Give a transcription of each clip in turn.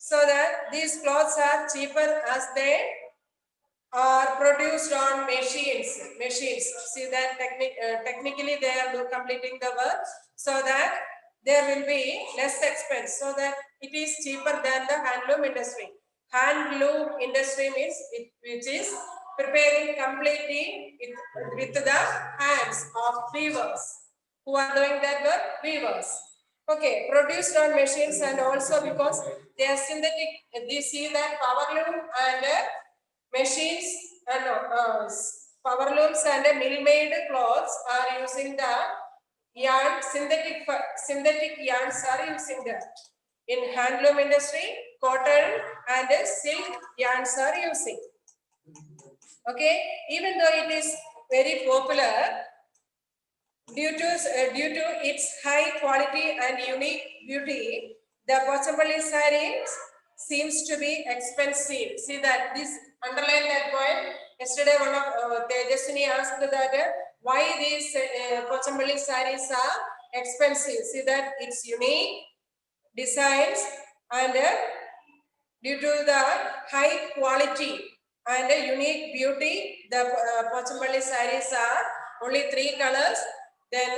so that these clothes are cheaper as they are produced on machines. See that technically they are completing the work, so that there will be less expense, so that it is cheaper than the handloom industry. Handloom industry means which is preparing completely with the hands of weavers. Who are doing that work? Weavers. Okay, produced on machines, and also because they are synthetic. You see that power loom and machines and power looms and mill-made cloths are using the yarn, synthetic yarns are using that. In handloom industry, cotton and silk yarns are using. Okay, even though it is very popular, due to its high quality and unique beauty, the Pochampalli sarees seems to be expensive. See that, this underline that point. Yesterday one of Tejaswini asked that why these Pochampalli sarees are expensive. See that it's unique designs and due to the high quality and unique beauty, the Pochampalli sarees are only 3 colors. Then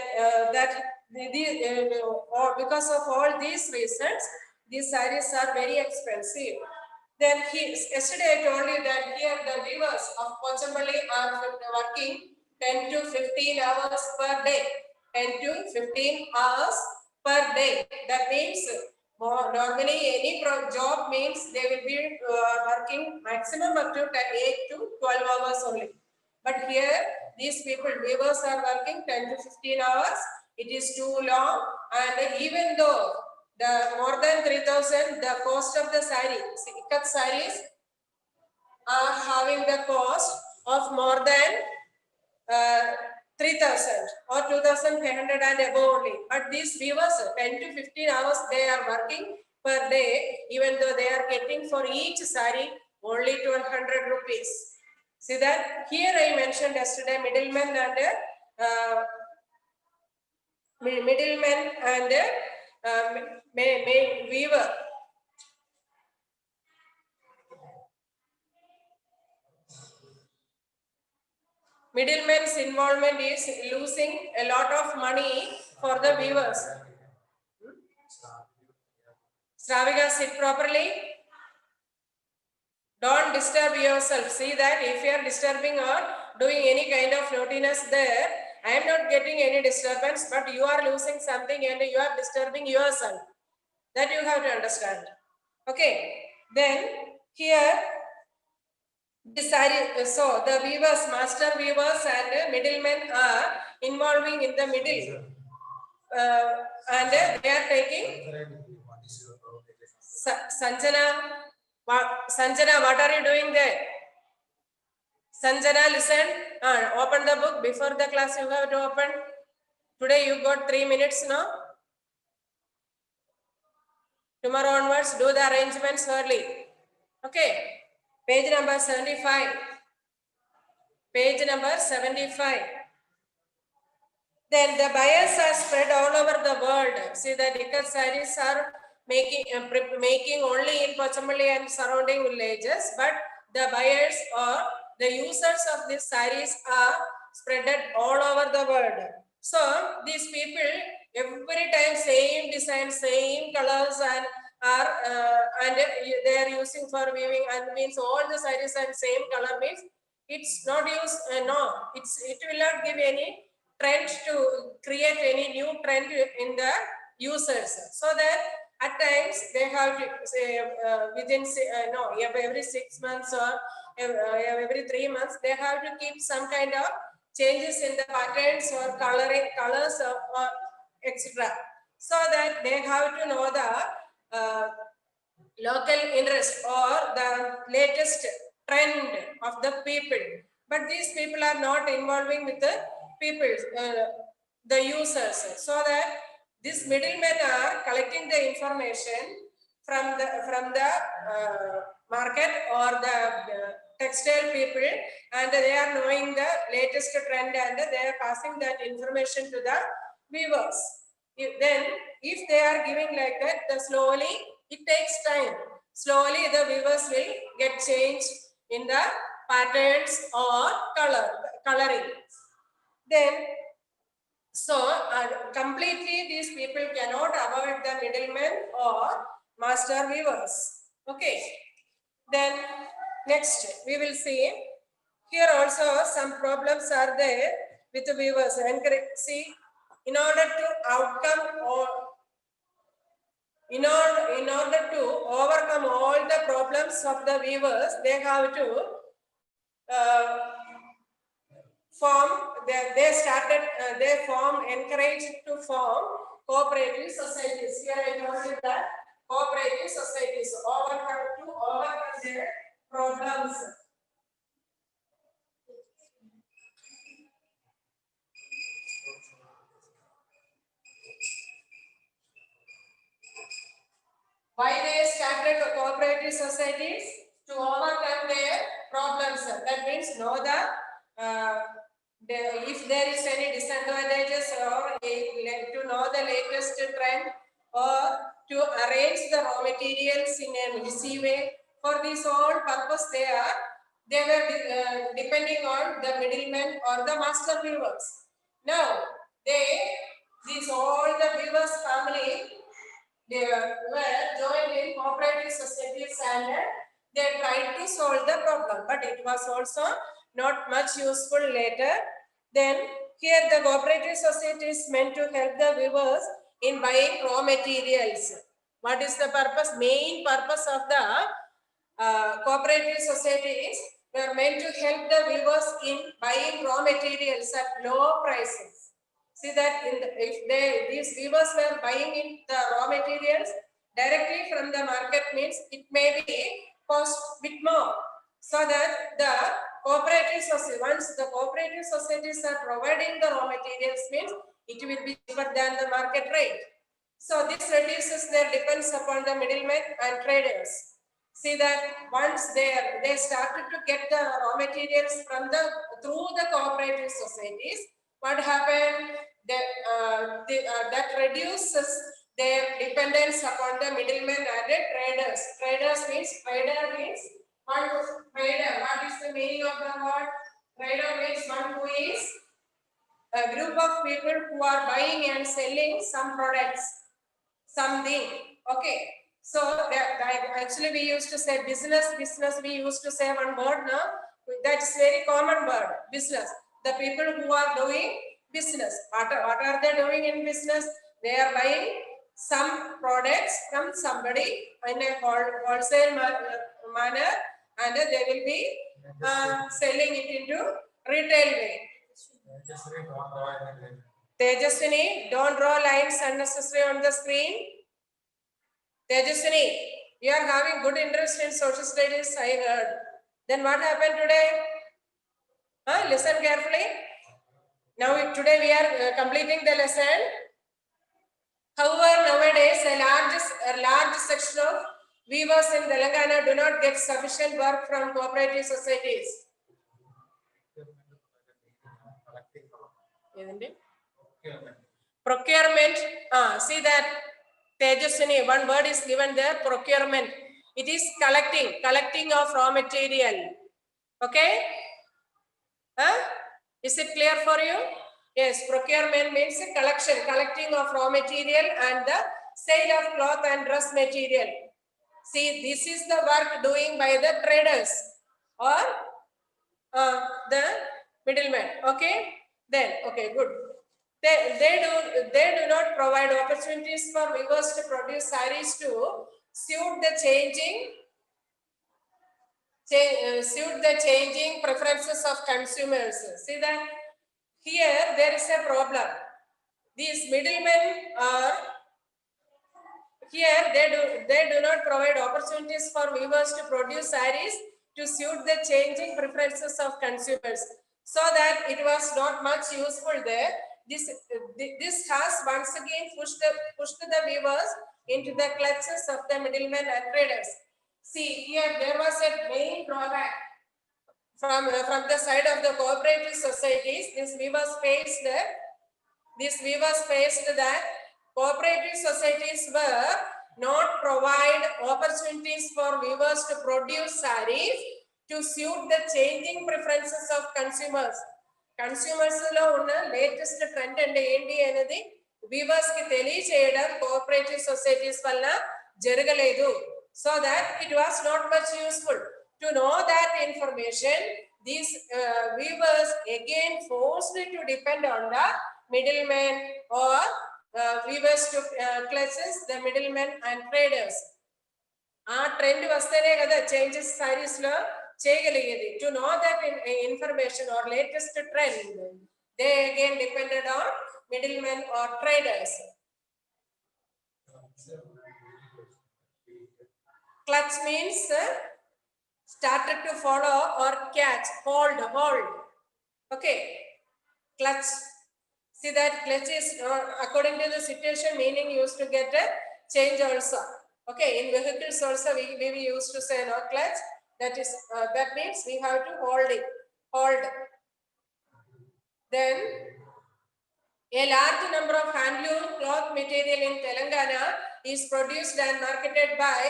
because of all these reasons, these sarees are very expensive. Then yesterday I told you that here the weavers of Pochampalli are working 10 to 15 hours per day. 10 to 15 hours per day. That means normally any job means they will be working maximum up to 8 to 12 hours only. But here these people, weavers, are working 10 to 15 hours. It is too long, and even though the more than 3,000, the cost of the sari, ikat saris are having the cost of more than 3,000 or 2,500 and above only. But these weavers, 10 to 15 hours they are working per day, even though they are getting for each sari only 1,200 rupees. See that here I mentioned yesterday middlemen and weaver. Middleman's involvement is losing a lot of money for the weavers. Stravika, sit properly. Don't disturb yourself. See that if you are disturbing or doing any kind of naughtiness there, I am not getting any disturbance, but you are losing something and you are disturbing yourself. That you have to understand. Okay. Then here, so the weavers, master weavers and middlemen are involving in the middle, and they are taking. Sanjana, what are you doing there? Sanjana, listen. Open the book. Before the class, you have to open. Today you got 3 minutes now. Tomorrow onwards, do the arrangements early. Okay. Page number 75. Page number 75. Then the buyers are spread all over the world. See, the ikat sarees are making only in Pochampalli and surrounding villages, but the buyers or the users of these sarees are spread all over the world. So these people every time same design, same colors and they are using for weaving, and means all the sarees and same color means it's not used. It will not give any trend to create any new trend in the users, so that at times they have to say within every 6 months or every 3 months they have to keep some kind of changes in the patterns or colors or etc., so that they have to know the local interest or the latest trend of the people. But these people are not involving with the people, the users, so that these middlemen are collecting the information from the market or the textile people, and they are knowing the latest trend and they are passing that information to the weavers. Then if they are giving like that, slowly it takes time. slowly the weavers will get changed in the patterns or coloring. Then, so completely these people cannot avoid the middlemen or master weavers. Okay. Then next we will see here also some problems are there with the weavers. See, in order to outcome or in order to overcome all the problems of the weavers, they have to uh, form. They encouraged to form cooperative societies. Here I told you that cooperative societies overcome their problems. Why they started the cooperative societies? To overcome their problems. That means know if there is any disadvantages or to know the latest trend or to arrange the raw materials in an easy way. For this whole purpose they were depending on the middlemen or the master weavers. Now these all the weavers family, they were joined in cooperative societies and they tried to solve the problem, but it was also not much useful later. Then here the cooperative society is meant to help the weavers in buying raw materials. What is the purpose? Main purpose of the cooperative societies were meant to help the weavers in buying raw materials at low prices. See that if these weavers were buying in the raw materials directly from the market, means it may be cost bit more. So that the cooperative society, once the cooperative societies are providing the raw materials, means it will be cheaper than the market rate. So this reduces their dependence upon the middlemen and traders. See that once they started to get the raw materials through the cooperative societies, what happened? That reduces their dependence upon the middlemen and the traders. Trader means one trader. What is the meaning of the word? Trader means one who is a group of people who are buying and selling some products, something. Okay. So actually we used to say business. We used to say one word now. That's very common word, business. The people who are doing business. What are they doing in business? They are buying some products from somebody in a wholesale manner, and they will be selling it into retail way. Tejaswini, don't draw lines unnecessary on the screen. Tejaswini, you are having good interest in social studies, I heard. Then what happened today? Listen carefully. Now today we are completing the lesson. However, nowadays a large section of weavers in Telangana do not get sufficient work from cooperative societies. Procurement. See that Tejaswini, one word is given there, procurement. It is collecting of raw material. Okay? Is it clear for you? Yes, procurement means collecting of raw material and the sale of cloth and dress material. See, this is the work doing by the traders or the middlemen. Okay? Then, okay, good. They do not provide opportunities for weavers to produce sarees to suit the changing preferences of consumers. See that here there is a problem. These middlemen are here, they do not provide opportunities for weavers to produce sarees to suit the changing preferences of consumers. So that it was not much useful there. This has once again pushed the weavers into the clutches of the middlemen and traders. See, here there was a main drawback from the side of the cooperative societies. These weavers faced that cooperative societies were not provide opportunities for weavers to produce sarees to suit the changing preferences of consumers. Consumers lo unna latest trend ante enti anadi weavers ki తెలియచేయడం cooperative societies valla jaragaledu, so that it was not much useful to know that information. These weavers again forced to depend on the middlemen or weavers to classes the middlemen and traders. ఆ trend వస్తేనే కదా changes saris లో చేయగలిగేది. To know that information are latest trend, they again depended on middle men are traders. Clutch means started to follow or catch, hold. Okay, clutch. See that clutch is according to the situation meaning used to get a change also. Okay, in vehicles also we used to say no clutch. That is that means we have to hold it. Hold. Then a large number of handloom cloth material in Telangana is produced and marketed by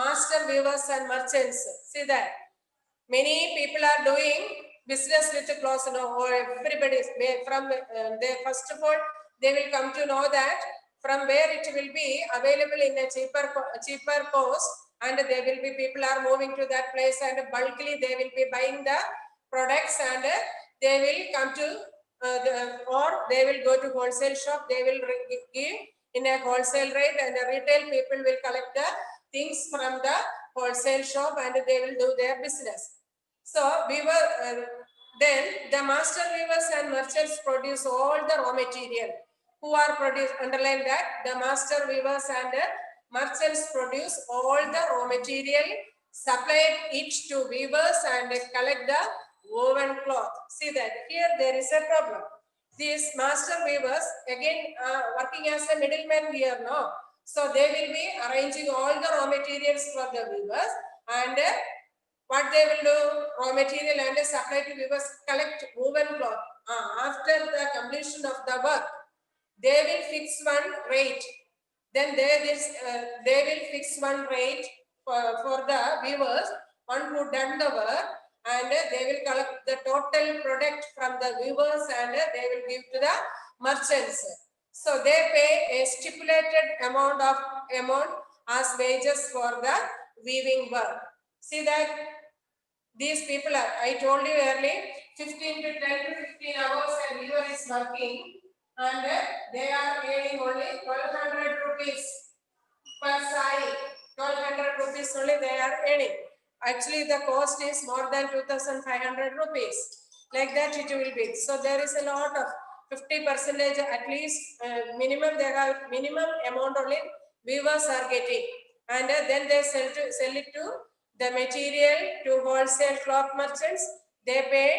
master weavers and merchants. See that many people are doing business with clothes. Everybody is from they first of all they will come to know that from where it will be available in a cheaper cost, and there will be people are moving to that place and bulkily they will be buying the products, and they will come to or they will go to wholesale shop. They will give in a wholesale rate, and the retail people will collect the things from the wholesale shop and they will do their business. So then the master weavers and merchants produce all the raw material. Who are produced? Underline that the master weavers and merchants produce all the raw material, supply it to weavers and collect the woven cloth. See that here there is a problem. These master weavers again working as a middleman here, no? So they will be arranging all the raw materials for the weavers, and what they will do, raw material and supply to weavers, collect woven cloth. After the completion of the work, they will fix one rate. Then they will fix one rate for the weavers, one who done the work, and they will collect the total product from the weavers and they will give to the merchants. So they pay a stipulated amount as wages for the weaving work. See that these people are, I told you earlier, 10 to 15 hours a weaver is working, and they are earning only 1200 rupees per sari. 1200 rupees only they are earning. Actually the cost is more than 2500 rupees. Like that it will be. So there is a lot of 50% at least minimum, they have minimum amount only weavers are getting, and then they sell it to the material to wholesale cloth merchants. They pay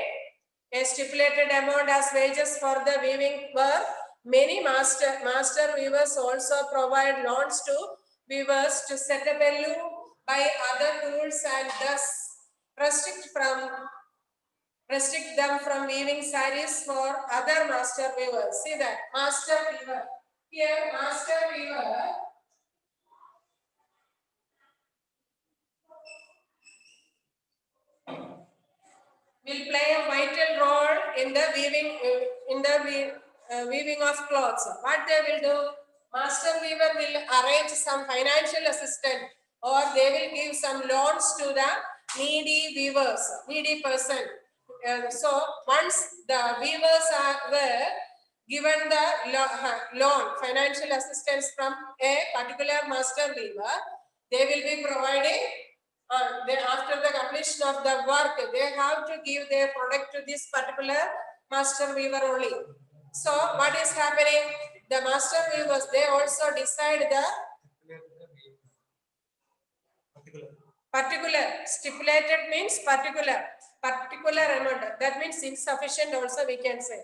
a stipulated amount as wages for the weaving work. Many master weavers also provide loans to weavers to set up a loom, buy other tools, and thus restrict them from weaving sarees for other master weavers. See that master weaver. Here master weaver will play a vital role in the weaving of clothes. What they will do? Master weaver will arrange some financial assistance, or they will give some loans to the needy person. So once the weavers were given the loan, financial assistance from a particular master weaver, they will be providing. Then after the completion of the work, they have to give their product to this particular master weaver only. So what is happening? The master weavers, they also decide the particular. Stipulated means particular amount. That means insufficient also we can say.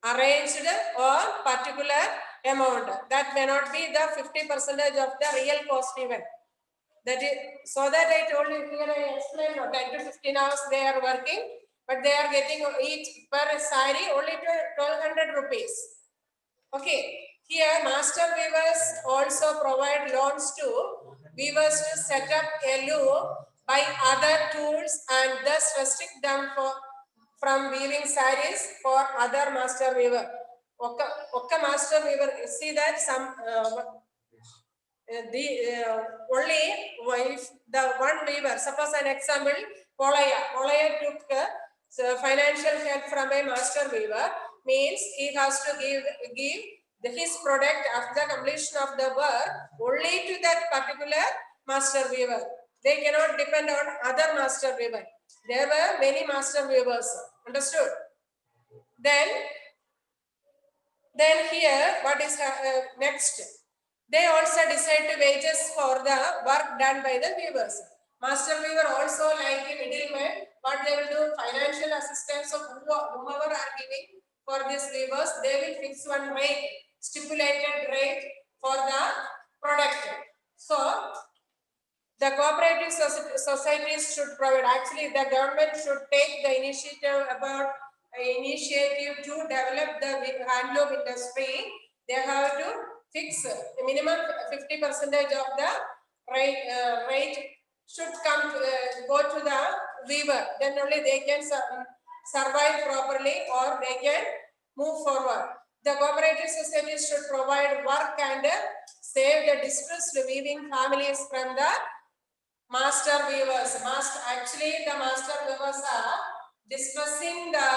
Arranged or particular amount. That may not be the 50% of the real cost even. That is, so that I told you here, I explained 10 to 15 hours they are working, but they are getting each per sari only to 1200 rupees. Okay, Here, master weavers also provide loans to weavers to set up a loom by other tools and thus restrict them from weaving sarees for other master weaver. Okka master weaver, see that some only if the one weaver, suppose an example, Polaya took financial help from a master weaver, means he has to give his product after the completion of the work only to that particular master weaver. They cannot depend on other master weaver. There were many master weavers. Understood? Then here, what is next? They also decide the wages for the work done by the weavers. Master weaver also, like a middleman, what they will do, financial assistance of whoever are giving for these weavers, they will fix one rate, stipulated rate for the product. So the cooperative societies should provide, actually the government should take the initiative to develop the handloom industry. They have to fix a minimum 50% of the rate should come to go to the weaver. Then only they can survive properly or they can move forward. The cooperative societies should provide work and save the distressed weaving families from the master weavers. Actually, the master weavers are distressing the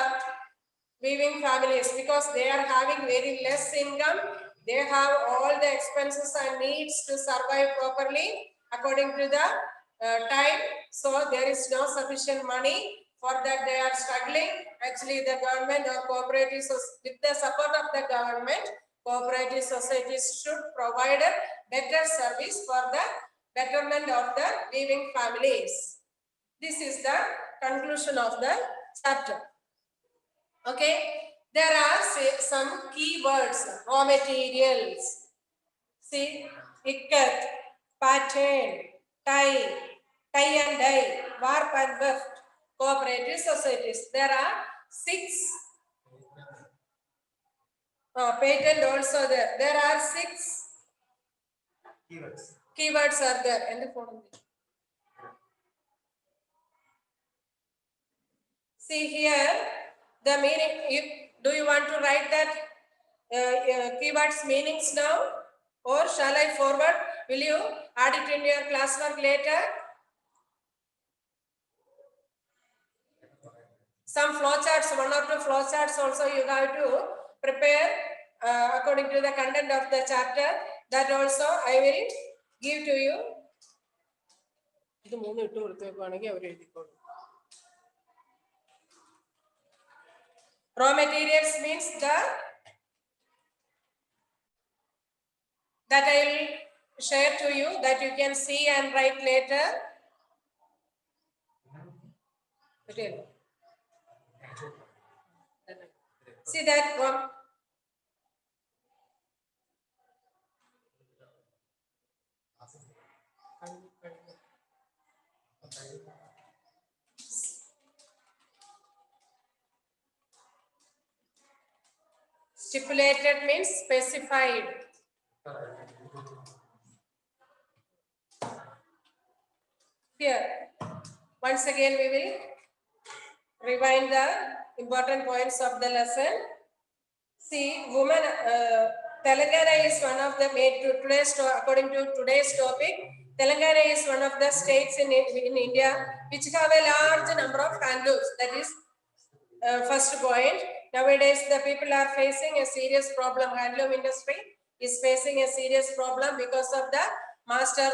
weaving families because they are having very less income. They have all the expenses and needs to survive properly according to the time. So there is no sufficient money. For that they are struggling. Actually, the government or cooperatives, with the support of the government, cooperative societies should provide a better service for the betterment of the weaving families. This is the conclusion of the chapter. Okay, there are some key words, raw materials. See, ikat, pattern, tie and dye, warp and weft, cooperative societies. There are 6. Patent also there. There are 6 keywords are there in the phone. See here, the meaning. Do you want to write that keywords meanings now, or shall I forward? Will you add it in your classwork later? Some flowcharts, 1 or 2 flowcharts also you have to prepare according to the content of the chapter. That also I will give to you. Raw materials means that I will share to you, that you can see and write later. Okay. See that from stipulated means specified. Here, once again we will rewind the important points of the lesson. See, women, Telangana is one of the according to today's topic, Telangana is one of the states in India which have a large number of handlooms. That is first point. Nowadays, the people are facing a serious problem. Handloom industry is facing a serious problem because of the master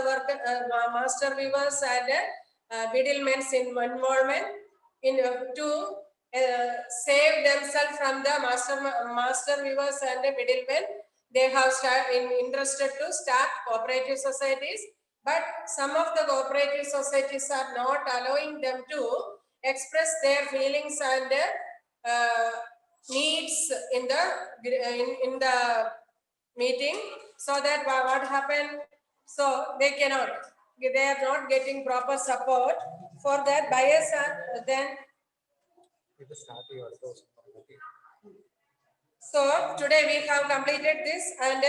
weavers and middlemen's involvement in to save themselves from the master weavers and the middlemen. They have interested to start cooperative societies, but some of the cooperative societies are not allowing them to express their feelings and needs in the meeting. So that what happened? So they are not getting proper support. For that, buyers are then So today we have completed this, and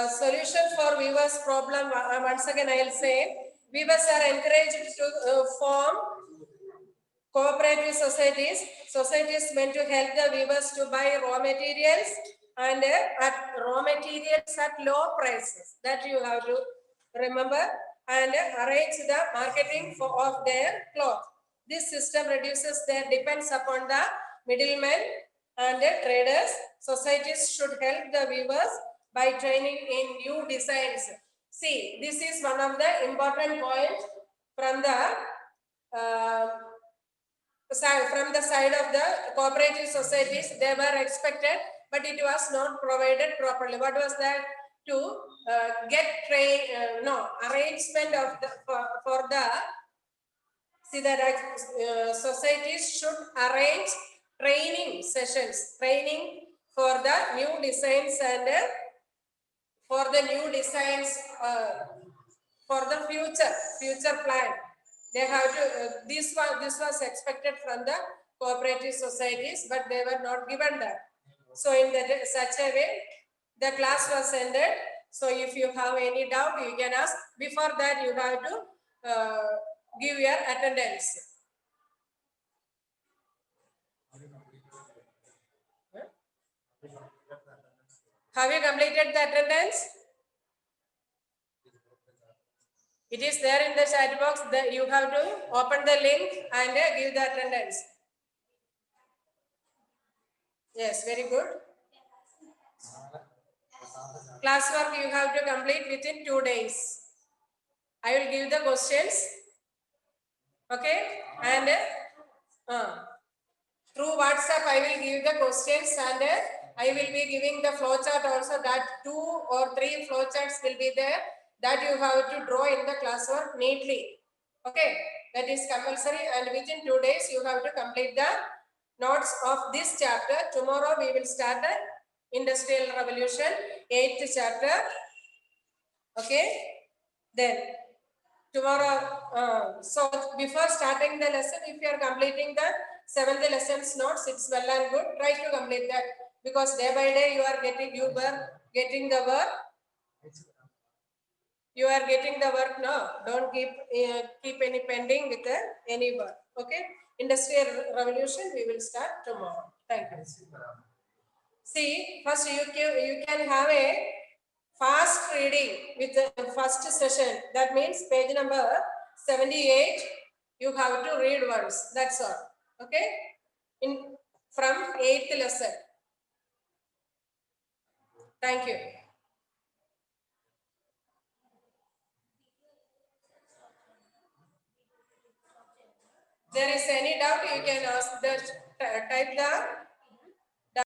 solution for weavers problem. Once again I will say, weavers are encouraged to form cooperative societies. Societies meant to help the weavers to buy raw materials, and at raw materials at low prices. That you have to remember, and arrange the marketing of their cloth. This system reduces their dependence upon the middlemen and the traders. Societies should help the weavers by training in new designs. See, this is one of the important points from the uh, from the side of the cooperative societies. They were expected, but it was not provided properly. What was that? To get arrangement of the for the, see that societies should arrange training sessions, training for the new designs, and for the new designs, for the future plan. They have to this was expected from the cooperative societies, but they were not given that. So in such a way the class was ended. So if you have any doubt, you can ask. Before that, you have to give your attendance. Have you completed the attendance? It is there in the chat box. That you have to open the link and give the attendance. Yes, very good. Classwork you have to complete within 2 days. I will give the questions. Okay, and through WhatsApp I will give the questions, and I will be giving the flowchart also. That 2 or 3 flowcharts will be there, that you have to draw in the classwork neatly. Okay, that is compulsory, and within 2 days you have to complete the notes of this chapter. Tomorrow we will start the Industrial Revolution 8th chapter. Okay, then tomorrow, so before starting the lesson, if you are completing the 7th lessons notes, it's well and good. Try to complete that, because day by day you were getting the work. You are getting the work now. Don't keep any pending with any work. Okay, Industrial Revolution we will start tomorrow. Thank you. See, first you can have a fast reading with the first session. That means page number 78. You have to read once. That's all. Okay. From 8th lesson. Thank you. There is any doubt, you can ask the type the